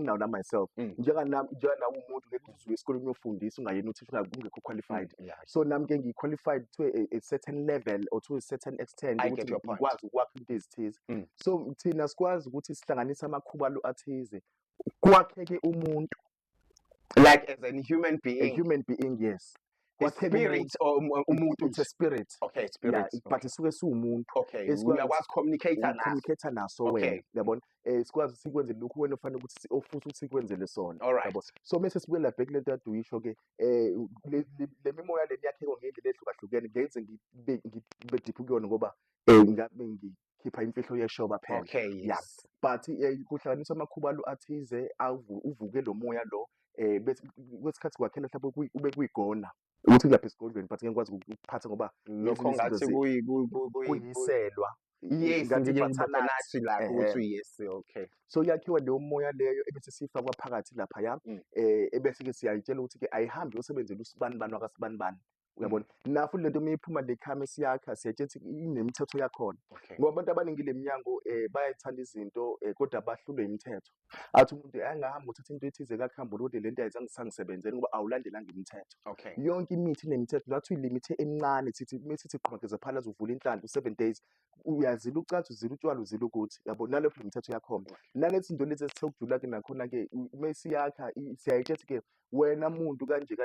now myself. Mm. Njenganawe umuntu ngeke uze esikoleni uyofundisa ungayena uthisha ungekho qualified. Yeah. So nami ke ngi-qualified to a certain level or to a certain extent I get ukuthi your point. ngikwazi ukwakha into ezithize. Mm. So thina sikwazi ukuthi sihlanganise amakhuba athize kwakheke umuntu, Like as a human a being, human being, yes. a Kwakheke spirit or umuntu it's a spirit. okay, Yeah, spirit. but isuke siwumuntu. Okay, Esikwazi uyakwazi communicate naso. communicate naso Okay. wena, yabona. Sikwazi sikwenze lokhu wena ufanele ukuthi ofisa ukuthi sikwenzele sona. All right. Yabo. So mase sibuyela back lento ade uyisho ke le mimoya le yakheke ngendlela ehlukahlukene ngenze ngibe deep kuyona ngoba ngabe ngikhipha imfihlo yeshoba phela. Okay, Yeah. yes. But kuhlanganisa amakhuba athize uvuke lo moya lo bese kwesikhathi kwakhena mhlawumbe ube kuyigona ukuthi kulapha esigodlweni but ngeke ngikwazi ukuphatha ngoba Lokho ngathi kuyiselwa. yes, ngathi nathi la ukuthi yes, okay. So yakhiwa leyo moya leyo ebese sifakwa phakathi lapha ebese ke siyayitshela ukuthi ke ayihambi yosebenzela usibanibani wakasibanibani. Uyabona nafu lento meyiphuma lekhame siyakha siyatshela ukuthi inemithetho yakhona ngoba abantu abaningi leminyango bayayithanda izinto kodwa bahlulwe imithetho. Athi umuntu angahamba uthatha into ethize kakuhamba ukuthi lento ayizange sangisebenzele ngoba awulandelanga imithetho. Okay. Yonke imithi inemithetho ngathi uyilimit emncane sithi mesithi qhubekeza phala uvula inhlanhla u7 days uyazila ucathi uzila utshwala uzila ukuthi yabo nalokho imithetho yakhona. Nalethi into lezi esithokujula ke nakhona ke mesiyakha siyayithetha ke wena muntu kanje